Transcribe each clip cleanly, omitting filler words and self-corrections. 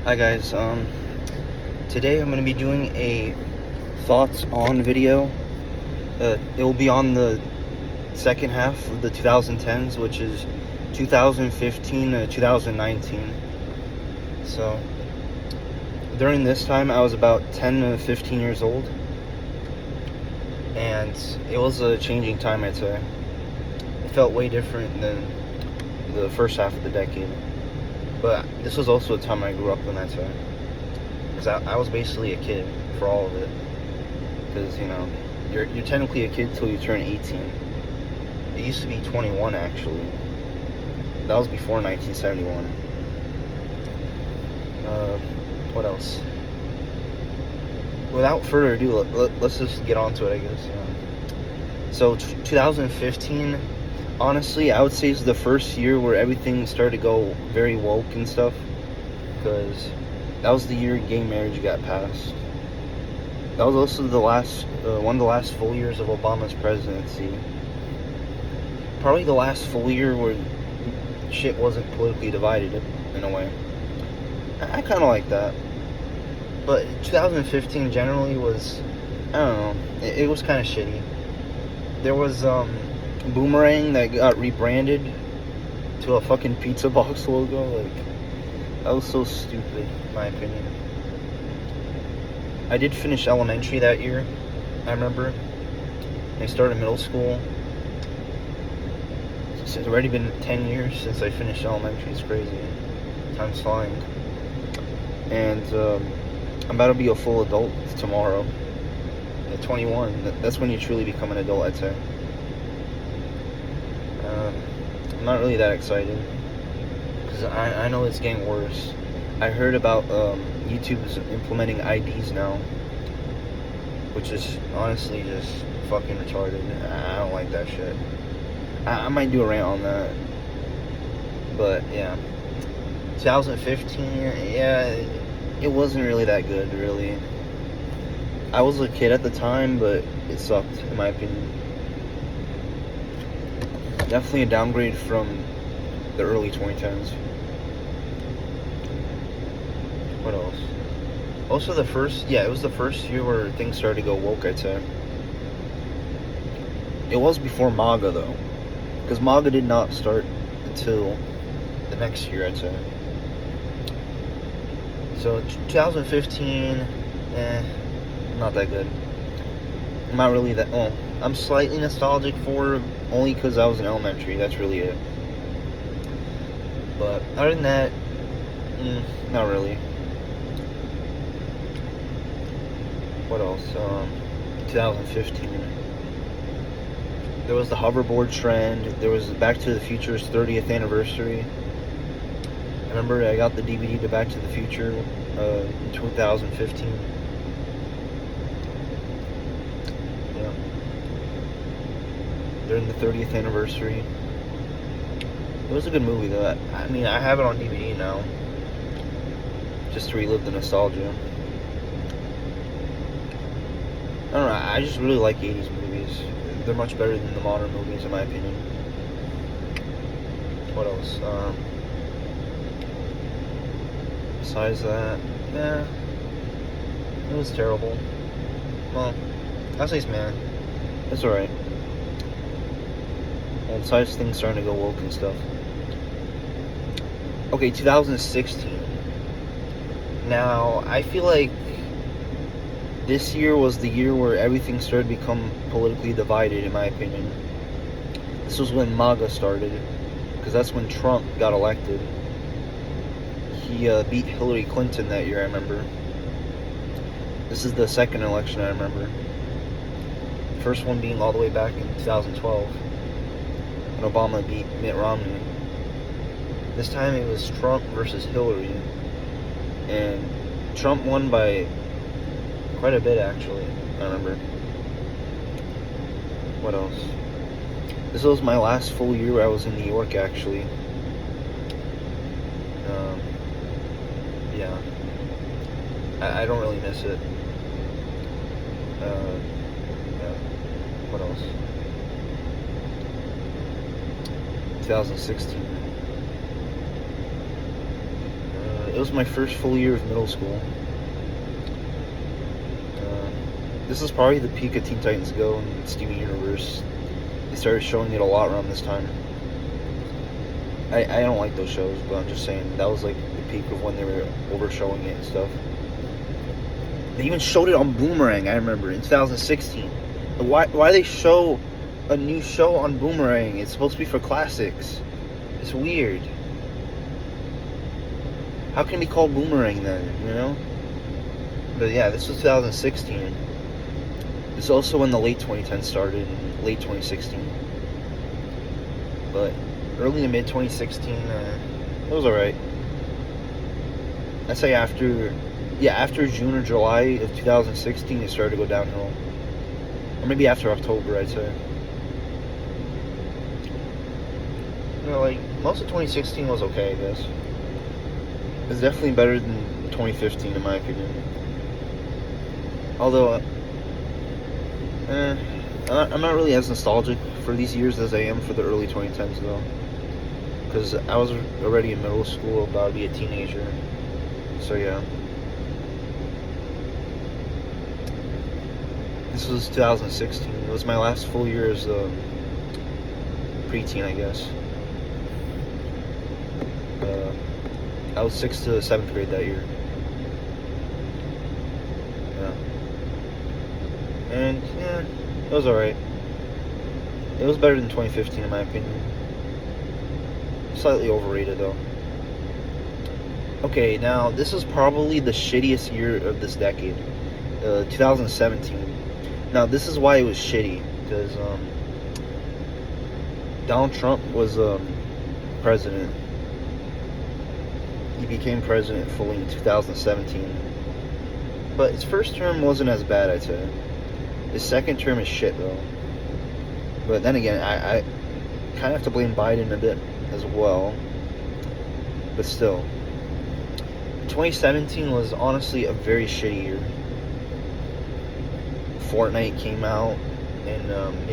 Hi guys, today I'm going to be doing a thoughts on video. It will be on the second half of the 2010s, which is 2015 to 2019. So, during this time I was about 10 to 15 years old, and it was a changing time, I'd say. It felt way different than the first half of the decade. But this was also a time I grew up in, I'd say. Because I was basically a kid for all of it. Because, you're technically a kid till you turn 18. It used to be 21, actually. That was before 1971. What else? Without further ado, let's just get on to it, I guess. So, 2015, honestly, I would say is the first year where everything started to go very woke and stuff. Because that was the year gay marriage got passed. That was also one of the last full years of Obama's presidency. Probably the last full year where shit wasn't politically divided, in a way. I kind of like that. But 2015 generally was, I don't know, it was kind of shitty. There was Boomerang that got rebranded to a fucking pizza box logo. Like, that was so stupid, in my opinion. I did finish elementary that year, I remember. I started middle school. It's already been 10 years since I finished elementary. It's crazy. Time's flying. And I'm about to be a full adult tomorrow. At 21. That's when you truly become an adult, I'd say. I'm not really that excited. Because I know it's getting worse. I heard about YouTube is implementing IDs now, which is honestly just fucking retarded. I don't like that shit. I might do a rant on that, but yeah. 2015, yeah, it wasn't really that good, really. I was a kid at the time, but it sucked, in my opinion. Definitely a downgrade from the early 2010s. What else? Also, it was the first year where things started to go woke, I'd say. It was before MAGA, though. Because MAGA did not start until the next year, I'd say. So, 2015, not that good. I'm not really that, well, I'm slightly nostalgic for it, only because I was in elementary, that's really it. But, other than that, not really. What else? 2015. There was the hoverboard trend. There was Back to the Future's 30th anniversary. I remember I got the DVD to Back to the Future in 2015. Yeah. During the 30th anniversary. It was a good movie, though. I mean, I have it on DVD now. Just to relive the nostalgia. I don't know, I just really like 80s movies. They're much better than the modern movies, in my opinion. What else? Besides that, yeah, it was terrible. Well, I'll say it's man. It's alright. Well, besides things starting to go woke and stuff. Okay, 2016. Now, I feel like this year was the year where everything started to become politically divided, in my opinion. This was when MAGA started, because that's when Trump got elected. He beat Hillary Clinton that year, I remember. This is the second election I remember. The first one being all the way back in 2012, when Obama beat Mitt Romney. This time it was Trump versus Hillary, and Trump won by quite a bit, actually, I remember. What else? This was my last full year where I was in New York, actually. Yeah. I don't really miss it. Yeah. What else? 2016. It was my first full year of middle school. This is probably the peak of Teen Titans Go and Steven Universe. They started showing it a lot around this time. I don't like those shows, but I'm just saying that was like the peak of when they were over-showing it and stuff. They even showed it on Boomerang, I remember, in 2016. Why they show a new show on Boomerang? It's supposed to be for classics. It's weird. How can it be called Boomerang then, you know? But yeah, this was 2016. It's also when the late 2010s started, in late 2016. But early to mid 2016, it was alright. I'd say after June or July of 2016, it started to go downhill. Or maybe after October, I'd say. You know, like, most of 2016 was okay, I guess. It's definitely better than 2015, in my opinion. Although, I'm not really as nostalgic for these years as I am for the early 2010s, though. Because I was already in middle school, about to be a teenager. So, yeah. This was 2016. It was my last full year as a preteen, I guess. I was 6th to 7th grade that year. Yeah. And, yeah, it was alright. It was better than 2015, in my opinion. Slightly overrated, though. Okay, now, this is probably the shittiest year of this decade. 2017. Now, this is why it was shitty. Because, Donald Trump was, president. He became president fully in 2017. But his first term wasn't as bad, I'd say. His second term is shit, though. But then again, I kind of have to blame Biden a bit as well. But still. 2017 was honestly a very shitty year. Fortnite came out in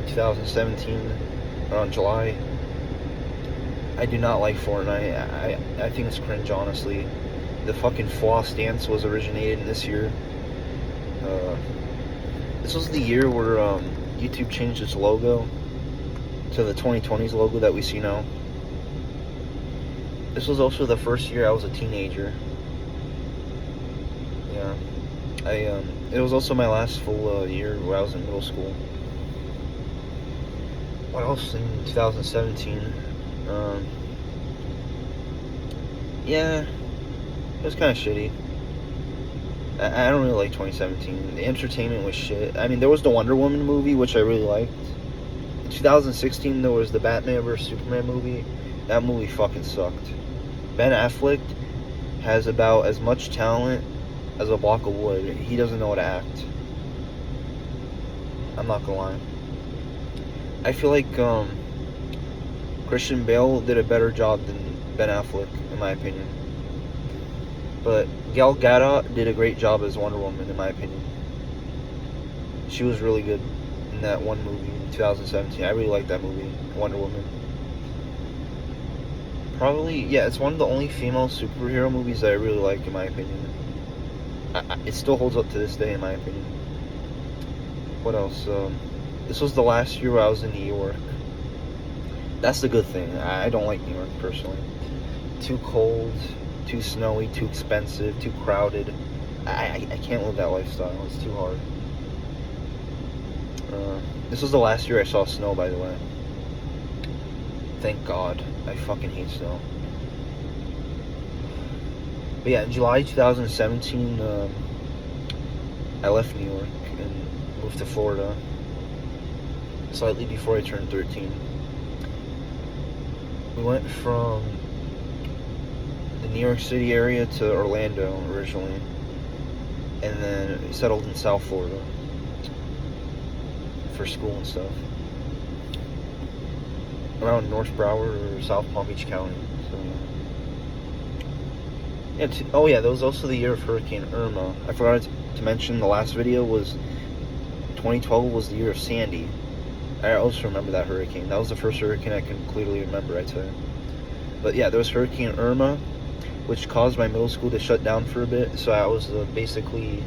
2017, around July. I do not like Fortnite. I think it's cringe, honestly. The fucking floss dance was originated in this year. This was the year where YouTube changed its logo to the 2020s logo that we see now. This was also the first year I was a teenager. Yeah. It was also my last full year where I was in middle school. What else in 2017? Yeah, it was kind of shitty. I don't really like 2017. The entertainment was shit. I mean, there was the Wonder Woman movie, which I really liked. In 2016, there was the Batman vs. Superman movie. That movie fucking sucked. Ben Affleck has about as much talent as a block of wood. He doesn't know how to act. I'm not gonna lie. I feel like Christian Bale did a better job than Ben Affleck, in my opinion. But Gal Gadot did a great job as Wonder Woman, in my opinion. She was really good in that one movie in 2017. I really liked that movie, Wonder Woman. Probably, yeah, it's one of the only female superhero movies that I really like, in my opinion. It still holds up to this day, in my opinion. What else? This was the last year I was in New York. That's the good thing. I don't like New York, personally. Too cold, too snowy, too expensive, too crowded. I can't live that lifestyle. It's too hard. This was the last year I saw snow, by the way. Thank God. I fucking hate snow. But yeah, in July 2017, I left New York and moved to Florida. Slightly before I turned 13. We went from the New York City area to Orlando originally, and then settled in South Florida for school and stuff. Around North Broward or South Palm Beach County. So, yeah. That was also the year of Hurricane Irma. I forgot to mention the last video was 2012 was the year of Sandy. I also remember that hurricane. That was the first hurricane I can clearly remember, I'd say. But yeah, there was Hurricane Irma. which caused my middle school to shut down for a bit. So I was basically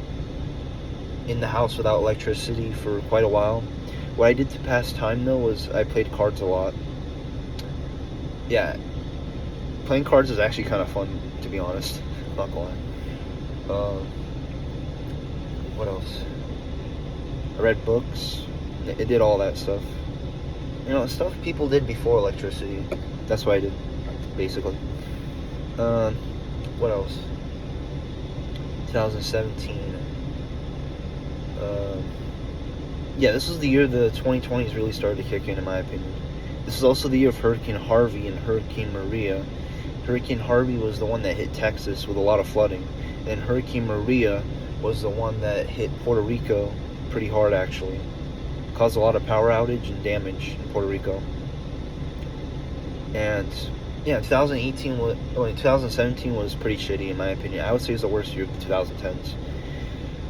in the house without electricity for quite a while. What I did to pass time though was I played cards a lot. Yeah, playing cards is actually kind of fun, to be honest. I'm not gonna lie. What else? I read books. I did all that stuff. You know, stuff people did before electricity. That's what I did, basically. What else? 2017. Yeah, this was the year the 2020s really started to kick in my opinion. This is also the year of Hurricane Harvey and Hurricane Maria. Hurricane Harvey was the one that hit Texas with a lot of flooding, and Hurricane Maria was the one that hit Puerto Rico pretty hard, actually. Caused a lot of power outage and damage in Puerto Rico. And yeah, 2017 was pretty shitty in my opinion. I would say it's the worst year of the 2010s.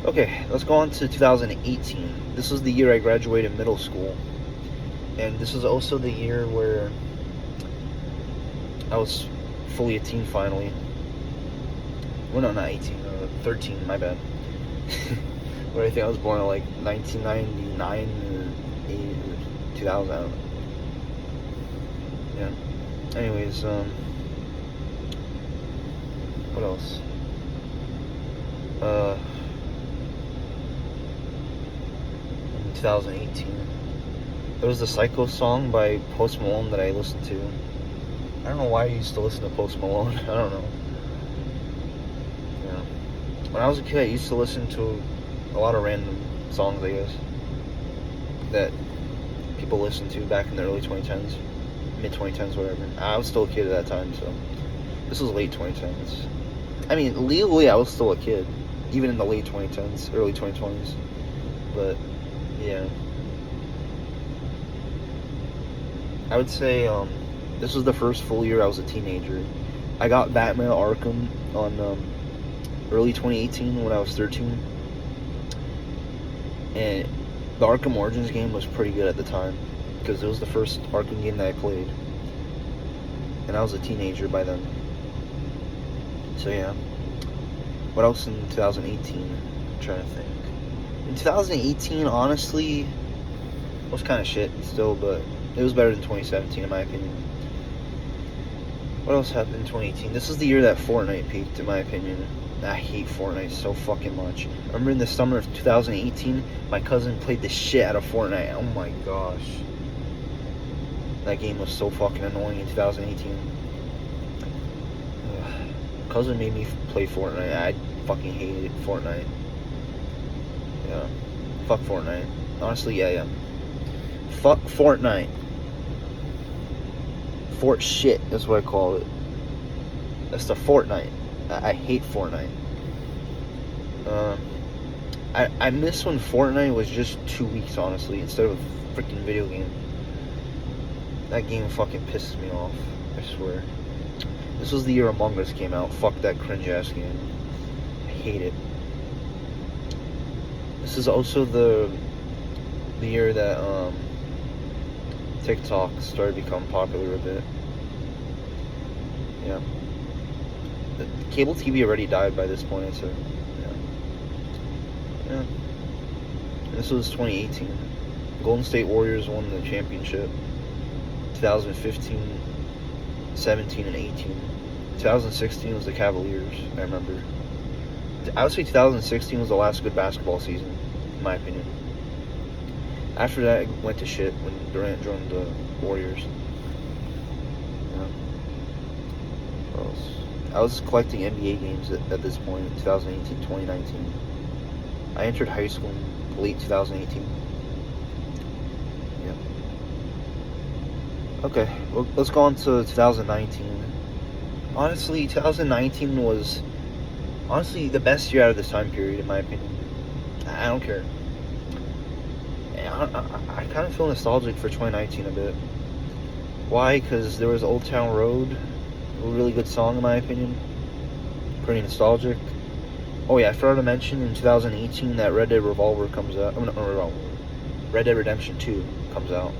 Okay, let's go on to 2018. This was the year I graduated middle school. And this was also the year where I was fully a teen finally. Well, no, not 18, 13, my bad. But I think I was born in like 1999 or 8 or 2000, I don't know. Yeah. Anyways, what else? 2018. There was the Psycho song by Post Malone that I listened to. I don't know why I used to listen to Post Malone. I don't know. Yeah. When I was a kid, I used to listen to a lot of random songs, I guess, that people listened to back in the early 2010s, mid 2010s, whatever. I was still a kid at that time, so this was late 2010s. I mean, legally, I was still a kid, even in the late 2010s, early 2020s. But yeah, I would say this was the first full year I was a teenager. I got Batman Arkham on early 2018 when I was 13, and the Arkham Origins game was pretty good at the time because it was the first Arkham game that I played, and I was a teenager by then. So yeah. What else in 2018? I'm trying to think. In 2018, honestly, it was kind of shit still, but it was better than 2017 in my opinion. What else happened in 2018? This is the year that Fortnite peaked in my opinion. I hate Fortnite so fucking much. I remember in the summer of 2018, my cousin played the shit out of Fortnite. Oh my gosh. That game was so fucking annoying in 2018. Cousin made me play Fortnite. I fucking hated Fortnite. Yeah. Fuck Fortnite. Honestly, yeah. Fuck Fortnite. Fort shit, that's what I call it. That's the Fortnite. I hate Fortnite. I miss when Fortnite was just 2 weeks, honestly, instead of a freaking video game. That game fucking pisses me off, I swear. This was the year Among Us came out. Fuck that cringe-ass game. I hate it. This is also the year that TikTok started to become popular a bit. Yeah. The cable TV already died by this point, so yeah. This was 2018. Golden State Warriors won the championship. 2015, 17, and 18. 2016 was the Cavaliers, I remember. I would say 2016 was the last good basketball season, in my opinion. After that, it went to shit when Durant joined the Warriors. Yeah. What else? I was collecting NBA games at this point, 2018, 2019. I entered high school in late 2018. Yeah. Okay, well, let's go on to 2019. Honestly, 2019 was the best year out of this time period, in my opinion. I don't care. I kind of feel nostalgic for 2019 a bit. Why? Because there was Old Town Road, a really good song in my opinion. Pretty nostalgic. Oh yeah, I forgot to mention in 2018 that Red Dead Revolver comes out. Red Dead Redemption 2 comes out.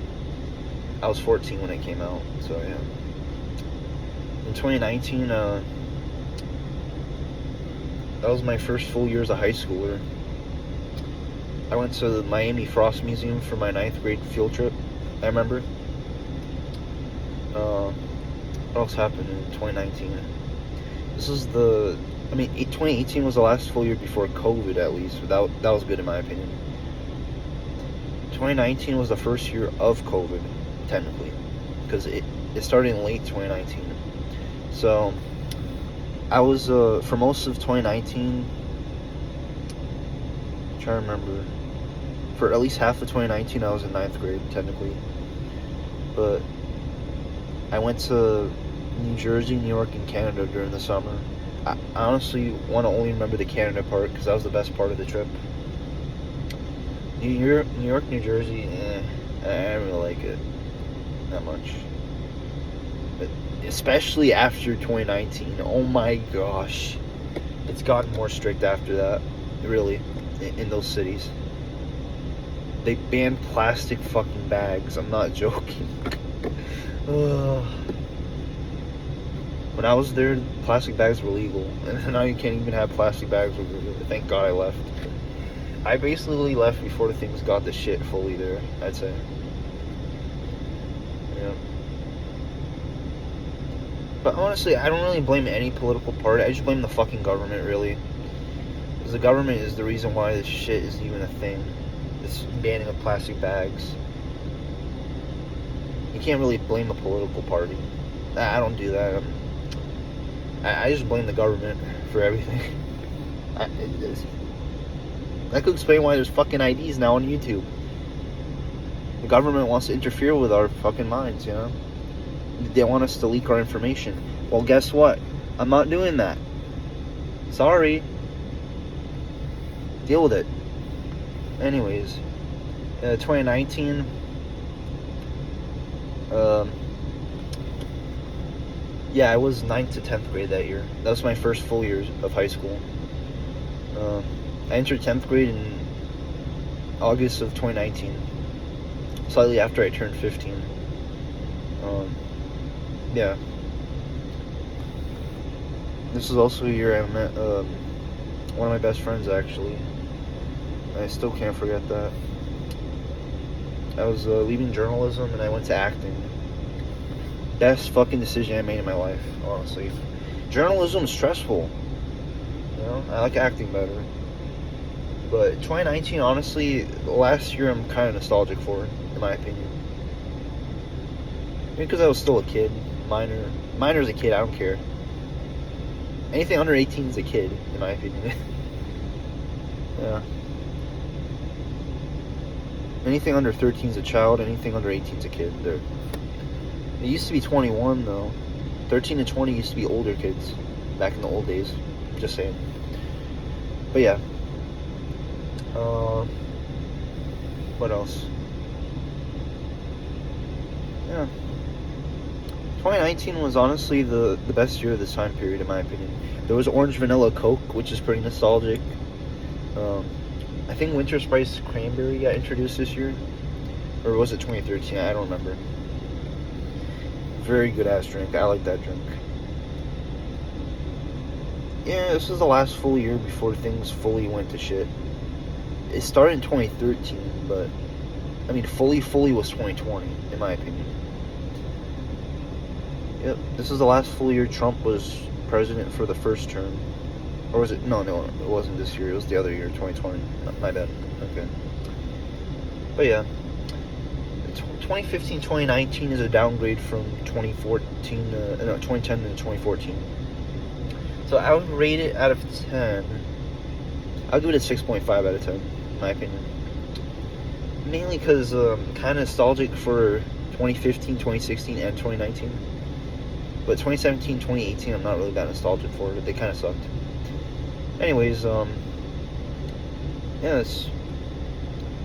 I was 14 when it came out, so yeah. In 2019, That was my first full year as a high schooler. I went to the Miami Frost Museum for my 9th grade field trip. I remember. What else happened in 2019? 2018 was the last full year before COVID, at least. That was good in my opinion. 2019 was the first year of COVID, technically, because it started in late 2019. So, I was, for most of 2019, I'm trying to remember, for at least half of 2019, I was in 9th grade, technically. But I went to New Jersey, New York, and Canada during the summer. I honestly want to only remember the Canada part because that was the best part of the trip. New York, New Jersey, I didn't really like it that much. But especially after 2019, oh my gosh, it's gotten more strict after that, really, in those cities. They banned plastic fucking bags, I'm not joking. When I was there, plastic bags were legal, and now you can't even have plastic bags. Thank God I left. I basically left before the things got the shit fully there, I'd say. Yeah. But honestly, I don't really blame any political party. I just blame the fucking government, really. Because the government is the reason why this shit is even a thing. This banning of plastic bags. You can't really blame a political party. I don't do that. I just blame the government for everything. That could explain why there's fucking IDs now on YouTube. The government wants to interfere with our fucking minds, you know? They want us to leak our information. Well, guess what? I'm not doing that. Sorry. Deal with it. Anyways, 2019. Yeah, I was 9th to 10th grade that year. That was my first full year of high school. I entered 10th grade in August of 2019, slightly after I turned 15. Yeah. This is also a year I met one of my best friends, actually. I still can't forget that. I was leaving journalism and I went to acting. Best fucking decision I made in my life, honestly. Journalism is stressful. You know, I like acting better. But 2019, honestly, the last year I'm kind of nostalgic for, in my opinion. Maybe because I was still a kid, minor's a kid, I don't care. Anything under 18 is a kid, in my opinion. Yeah. Anything under 13 is a child, anything under 18 is a kid. It used to be 21, though. 13 to 20 used to be older kids, back in the old days. Just saying. But yeah. What else? Yeah. 2019 was honestly the best year of this time period, in my opinion. There was Orange Vanilla Coke, which is pretty nostalgic. I think Winter Spice Cranberry got introduced this year. Or was it 2013? I don't remember. Very good ass drink. I like that drink. Yeah, this is the last full year before things fully went to shit. It started in 2013, but I mean, fully was 2020, in my opinion. Yep, this is the last full year Trump was president for the first term. Or was it? No, it wasn't this year. It was the other year, 2020. My bad. Okay. But yeah. 2015, 2019 is a downgrade from 2010 to 2014. So I would rate it out of 10. I'll give it a 6.5 out of 10, in my opinion. Mainly because kind of nostalgic for 2015, 2016, and 2019. But 2017, 2018, I'm not really that nostalgic for it. They kind of sucked. Anyways, yeah, that's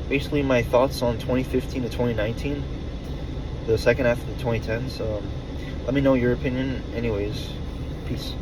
basically my thoughts on 2015 to 2019. The second half of the 2010s. Let me know your opinion. Anyways, peace.